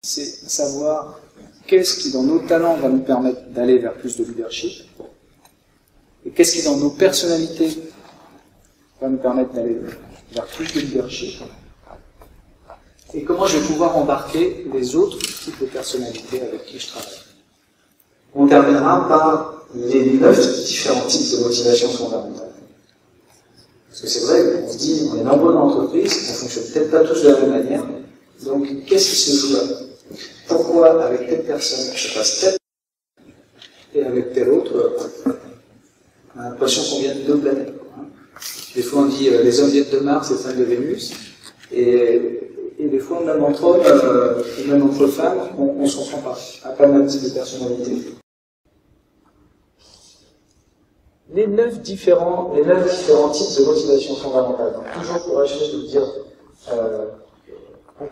c'est savoir qu'est-ce qui dans nos talents va nous permettre d'aller vers plus de leadership et qu'est-ce qui dans nos personnalités va nous permettre d'aller vers plus de leadership et comment je vais pouvoir embarquer les autres types de personnalités avec qui je travaille. On terminera par les 9 différents types de motivation fondamentale. Parce que c'est vrai, on se dit, on est nombreux dans l'entreprise, on ne fonctionne peut-être pas tous de la même manière. Donc, qu'est-ce qui se joue là? Pourquoi avec telle personne je passe telle et avec telle autre, on a l'impression qu'on vient de deux planètes. Des fois on dit les hommes viennent de Mars et les femmes de Vénus, et des fois même entre hommes, et même entre femmes, on ne se comprend pas, à pas mal de types de personnalités. Les 9 différents types de motivation fondamentale. Donc, toujours pour achever de vous dire,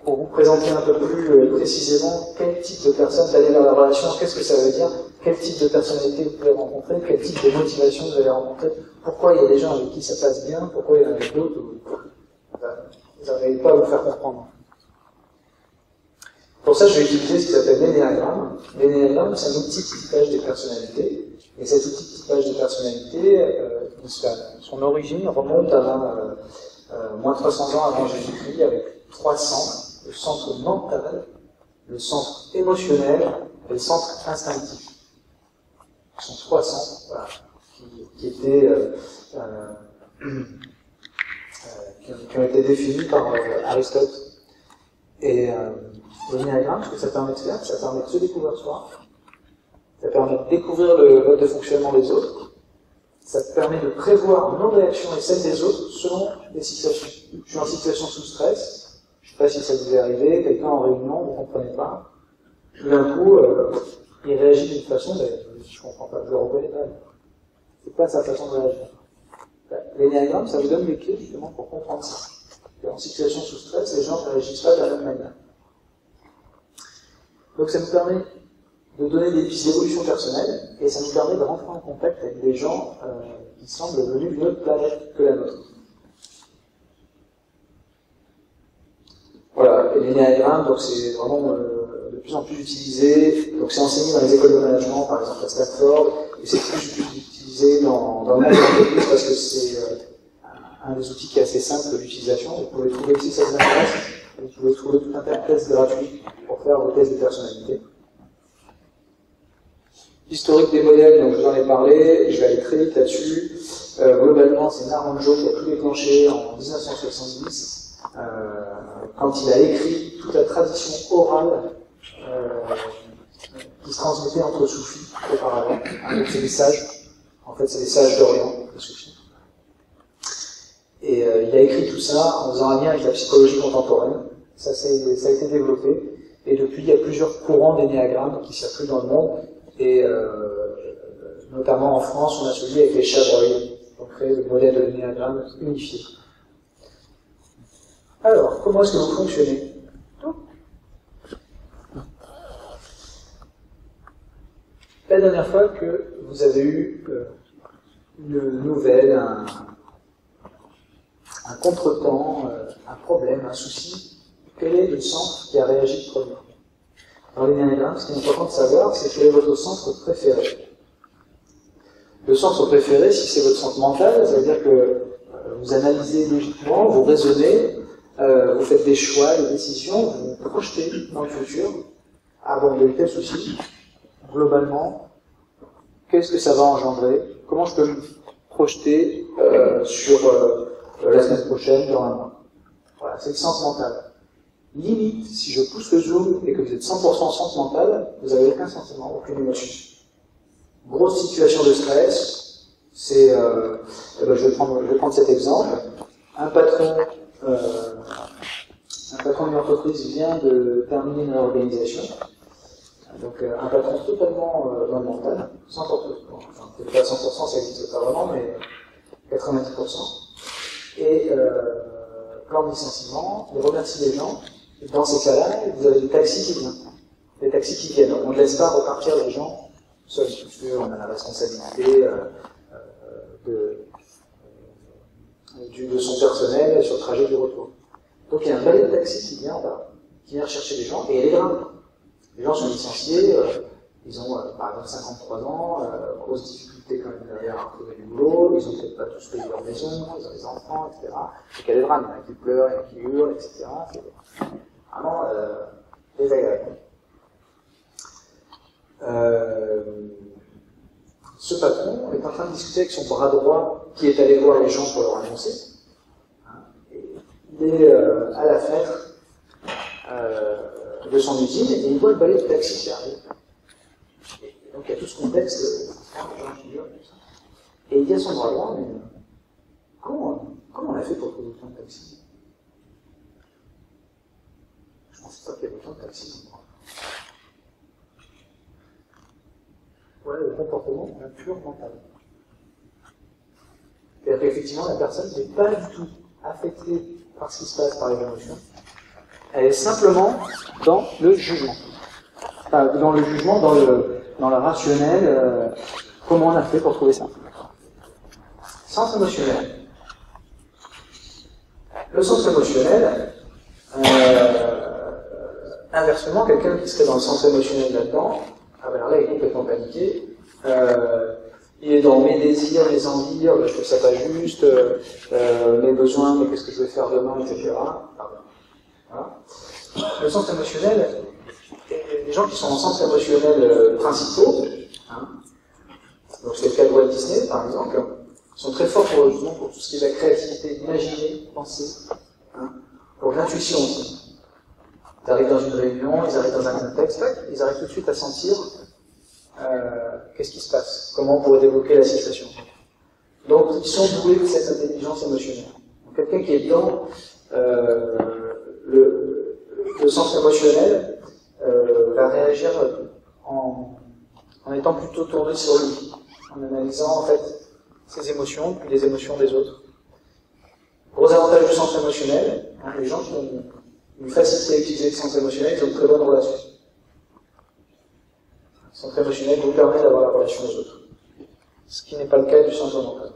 pour vous présenter un peu plus précisément quel type de personne d'aller vers la relation, qu'est-ce que ça veut dire, quel type de personnalité vous pouvez rencontrer, quel type de motivation vous allez rencontrer, pourquoi il y a des gens avec qui ça passe bien, pourquoi il y en a d'autres où vous n'arrivez pas à vous faire comprendre. Pour ça, je vais utiliser ce qui s'appelle l'énéagramme. L'énéagramme, c'est un outil de typage des personnalités. Et cet outil de typage des personnalités, son origine remonte à moins de 300 ans avant Jésus-Christ, avec 3 centres, le centre mental, le centre émotionnel et le centre instinctif. Ce sont 3 centres voilà, qui ont été définis par Aristote. Et l'énéagramme, ce que ça permet de faire, ça permet de se découvrir soi, ça permet de découvrir le mode de fonctionnement des autres, ça te permet de prévoir nos réactions et celles des autres selon les situations. Je suis en situation sous stress, je ne sais pas si ça vous est arrivé, quelqu'un en réunion, vous ne comprenez pas, tout d'un coup, il réagit d'une façon, je ne comprends pas, je le reconnais pas. C'est pas sa façon de réagir. L'énéagramme, ça vous donne des clés justement pour comprendre ça. En situation sous stress, les gens ne réagissent pas de la même manière. Donc ça nous permet de donner des pistes d'évolution personnelle, et ça nous permet de rentrer en contact avec des gens qui semblent venus d'une autre planète que la nôtre. Voilà, et l'énéagramme, donc c'est vraiment de plus en plus utilisé, donc c'est enseigné dans les écoles de management, par exemple à Stanford, et c'est plus utilisé dans le monde de l'entreprise parce que c'est un des outils qui est assez simple d'utilisation. Vous pouvez trouver, si ça vous intéresse, vous pouvez trouver tout un tas de tests gratuits pour faire vos tests de personnalité. Historique des modèles, donc je vous en ai parlé, je vais aller très vite là-dessus. Globalement, c'est Norman Joe qui a tout déclenché en 1970, quand il a écrit toute la tradition orale qui se transmettait entre soufis auparavant. Donc c'est les sages, en fait c'est les sages d'Orient, les soufis. Et il a écrit tout ça en faisant un lien avec la psychologie contemporaine. Ça a été développé, et depuis il y a plusieurs courants d'énéagrammes qui circulent dans le monde. Et notamment en France, on a celui avec les Chabreuil pour créer le modèle de l'énéagramme unifié. Alors, comment est-ce que vous fonctionnez? La dernière fois que vous avez eu une nouvelle, un contretemps, un problème, un souci, quel est le centre qui a réagi le premier? Dans l'énéagramme, ce qui est important de savoir, c'est quel est votre centre préféré. Le centre préféré, si c'est votre centre mental, ça veut dire que vous analysez logiquement, vous raisonnez, vous faites des choix, des décisions, vous vous projetez dans le futur. Ah bon, il y a eu tel souci. Globalement, qu'est-ce que ça va engendrer? Comment je peux me projeter sur la semaine prochaine, dans un mois? Voilà, c'est le centre mental. Limite, si je pousse le zoom et que vous êtes 100% centre mental, vous n'avez aucun sentiment, aucune émotion. Grosse situation de stress, c'est, je vais prendre cet exemple. Un patron d'une entreprise vient de terminer une réorganisation. Donc un patron totalement dans le mental, 100%, enfin peut-être pas 100%, ça n'existe pas vraiment, mais 90%. Et plan de licenciement, il remercie les gens. Dans ces cas-là, vous avez des taxis qui viennent. Des taxis qui viennent. On ne laisse pas repartir les gens seuls, parce qu'on a la responsabilité de son personnel sur le trajet du retour. Donc il y a un balai de taxi qui vient en bas, qui vient rechercher les gens, et elle est grave. Les gens sont licenciés, ils ont par exemple 53 ans, grosse difficulté quand même derrière à trouver du boulot, ils ont peut-être pas tous payé leur maison, ils ont des enfants, etc. Donc il y a des drames, il y en a qui pleurent, il y en a qui hurlent, etc. C'est vraiment désagréable. Ce patron est en train de discuter avec son bras droit qui est allé voir les gens pour leur annoncer. Il est à la fenêtre de son usine et il voit le balai de taxi qui arrive. Et donc il y a tout ce contexte, les gens qui hurlent, tout ça. Et il dit à son bras droit, mais comment on a fait pour trouver autant de taxis? Je ne pensais pas qu'il y avait autant de taxis. Voilà le comportement d'un pur mental. C'est-à-dire qu'effectivement, la personne n'est pas du tout affectée par ce qui se passe par les émotions. Elle est simplement dans le jugement. Enfin, dans le jugement, dans le rationnel, comment on a fait pour trouver ça. Sens émotionnel. Le sens émotionnel, inversement, quelqu'un qui serait dans le sens émotionnel là-dedans, ah ben là, il est complètement paniqué. Il est dans mes désirs, mes envies, je trouve ça pas juste, mes besoins, mais qu'est-ce que je vais faire demain, etc. Voilà. Le sens émotionnel, les gens qui sont en sens émotionnel principaux, hein, donc c'est le cas de Walt Disney par exemple, sont très forts justement pour tout ce qui est la créativité, imaginer, penser, hein, pour l'intuition aussi. Ils arrivent dans une réunion, ils arrivent dans un contexte, ils arrivent tout de suite à sentir qu'est-ce qui se passe, comment on pourrait débloquer la situation. Donc ils sont doués de cette intelligence émotionnelle. Donc, quelqu'un qui est dans le sens émotionnel va réagir en étant plutôt tourné sur lui, en analysant en fait ses émotions, puis les émotions des autres. Gros avantage du sens émotionnel, hein, les gens qui ont une facilité à utiliser le sens émotionnel, ils ont de très bonnes relations. Le sens émotionnel vous permet d'avoir la relation aux autres. Ce qui n'est pas le cas du centre mental.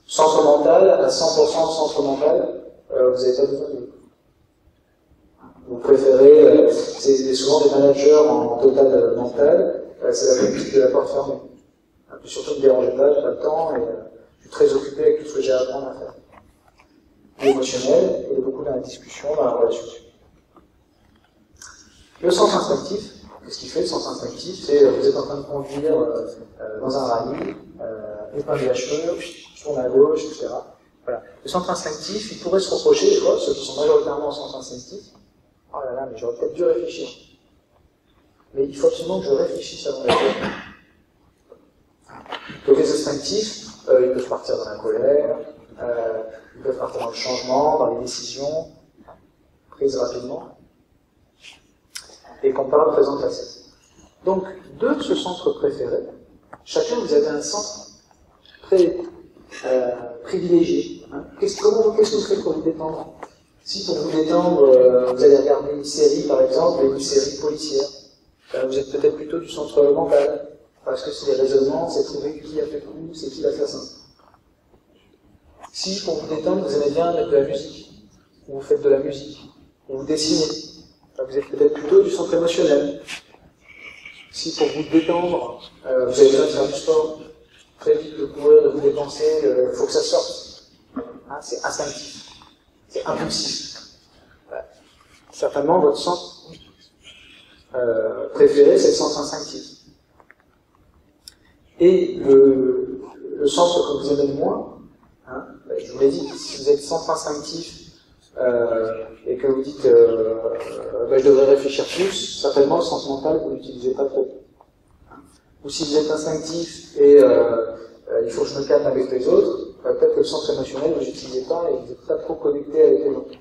Centre mental, à 100% centre mental, vous n'avez pas besoin de... Vous préférez, c'est souvent des managers en total mental, c'est la politique de la porte fermée. Puis surtout ne me dérangez pas, j'ai pas le temps, et je suis très occupé avec tout ce que j'ai à apprendre à faire. L'émotionnel, il est beaucoup dans la discussion, dans la relation. Le sens instinctif, qu'est-ce qu'il fait le sens instinctif? C'est vous êtes en train de conduire dans un rallye, épingle la cheveux, je tourne à gauche, etc. Voilà. Le sens instinctif, il pourrait se reprocher, des fois, ceux qui sont majoritairement en sens instinctif, oh là là, mais j'aurais peut-être dû réfléchir. Mais il faut absolument que je réfléchisse avant d'agir. Donc les instinctifs, ils peuvent partir dans la colère, ils peuvent partir dans le changement, dans les décisions prises rapidement. Et qu'on parle présent passé. Donc, de ce centre préféré, chacun vous avez un centre très privilégié. Hein. Qu'est-ce que vous faites pour vous détendre? Si pour vous détendre, vous allez regarder une série par exemple, une série policière, vous êtes peut-être plutôt du centre mental, parce que c'est les raisonnements, c'est trouver qui a fait le coup, c'est qui l'assassin. Si pour vous détendre, vous aimez bien mettre de la musique, ou vous faites de la musique, ou vous dessinez, vous êtes peut-être plutôt du centre émotionnel. Si pour vous détendre, vous avez besoin de faire du sport, très vite de courir, de vous dépenser, il faut que ça sorte. Hein, c'est instinctif, c'est impulsif. Certainement, votre centre préféré, c'est le centre instinctif. Et le centre que vous aimez le moins, hein, je vous l'ai dit, si vous êtes centre instinctif, et que vous dites je devrais réfléchir plus, certainement le sens mental vous n'utilisez pas trop. Ou si vous êtes instinctif et il faut que je me calme avec les autres, peut-être que le sens émotionnel vous n'utilisez pas et vous n'êtes pas trop connecté avec les autres.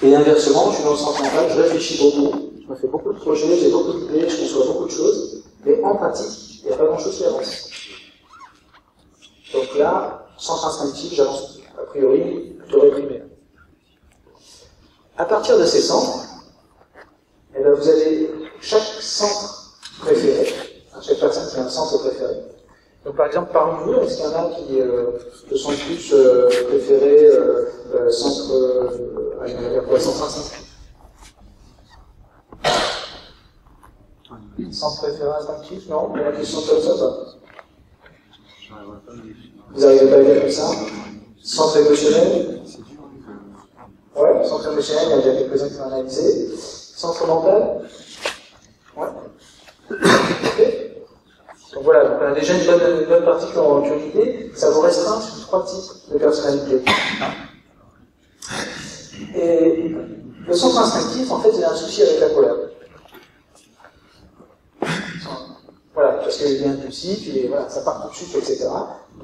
Et inversement, je suis dans le sens mental, je réfléchis beaucoup, je me fais beaucoup de projets, j'ai beaucoup d'idées, je conçois beaucoup de choses, mais en pratique, il n'y a pas grand-chose qui avance. Donc là, sens instinctif, j'avance a priori plutôt réprimé. À partir de ces centres, eh bien vous avez chaque centre préféré, chaque personne qui a un centre préféré. Donc par exemple, parmi vous, est-ce qu'il y en a qui se sont plus préférés centre, on va dire quoi, centre instinctif? Centre préféré instinctif, non? Il y a la question comme ça, pas? Vous n'arrivez pas à dire comme ça? Centre émotionnel? Ouais, centre émotionnel, il y a déjà quelques-uns qui sont analysés. Centre mental? Ouais. Okay. Donc voilà, donc on a déjà une bonne partie qui ont une idée. Ça vous restreint sur 3 types de personnalité. Et le centre instinctif, en fait, il a un souci avec la colère. Voilà, parce qu'il est impulsif, et voilà, ça part tout de suite, etc.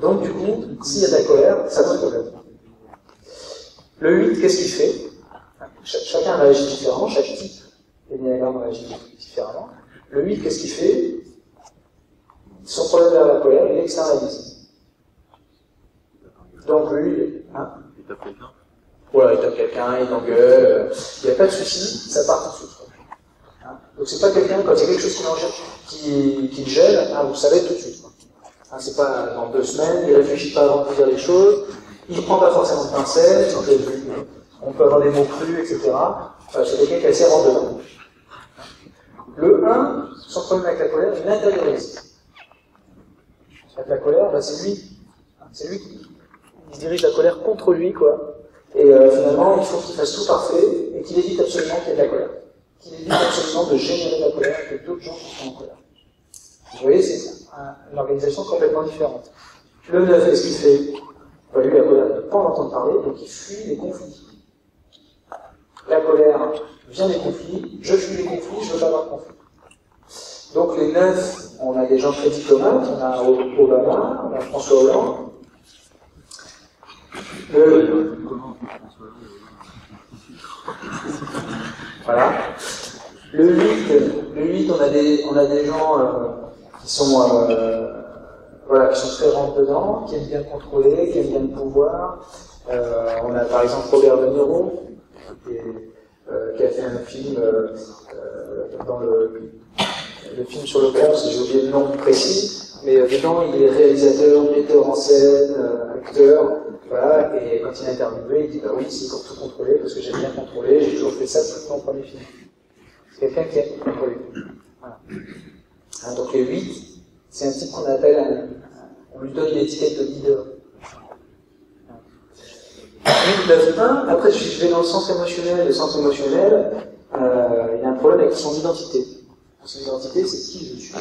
Donc du coup, s'il y a de la colère, ça pose problème. Le 8, qu'est-ce qu'il fait? Chacun réagit différemment, chaque type d'énéagramme réagit différemment. Le 8, qu'est-ce qu'il fait? Son problème vers la colère, il l'externalise. Donc lui, hein? Il tape quelqu'un. Voilà, il tape quelqu'un, il engueule, il n'y a pas de souci, ça part tout de suite. Hein? Donc c'est pas quelqu'un, quand il y a quelque chose qui le gêne, hein, vous le savez tout de suite. Hein, c'est pas dans 2 semaines, il réfléchit pas avant de dire les choses, il prend pas forcément de pincettes, on peut avoir des mots crus, etc. C'est quelqu'un qui est assez rentre-dedans. Le 1, son problème avec la colère, il l'intériorise. Avec la colère, ben c'est lui. C'est lui qui dirige la colère contre lui, quoi. Et finalement, il faut qu'il fasse tout parfait et qu'il évite absolument qu'il y ait de la colère. Qu'il évite absolument de générer de la colère avec d'autres gens qui sont en colère. Vous voyez, c'est une organisation complètement différente. Le 9, qu'est-ce qu'il fait? Ben, lui, la colère, il ne peut pas en entendre parler, donc il fuit les conflits. La colère vient des conflits, je fuis les conflits, je ne veux pas avoir de conflit. Donc les 9, on a des gens très diplomates, on a Obama, on a François Hollande. Voilà. Le 8, on a des gens qui sont voilà, qui sont très rentre dedans, qui aiment bien contrôler, qui aiment bien le pouvoir. On a par exemple Robert De Niro, qui a fait un film dans le film sur le Bronx, j'ai oublié le nom précis, mais dedans il est réalisateur, metteur en scène, acteur, voilà, et quand il est interviewé, il dit bah oui, c'est pour tout contrôler, parce que j'aime bien contrôler, j'ai toujours fait ça depuis mon premier film. C'est quelqu'un qui aime contrôler. Voilà. Hein, donc les 8, c'est un type qu'on appelle, on lui donne l'étiquette de leader. 8, 9, 1, après je vais dans le centre émotionnel, il y a un problème avec son identité. Son identité, c'est qui je suis.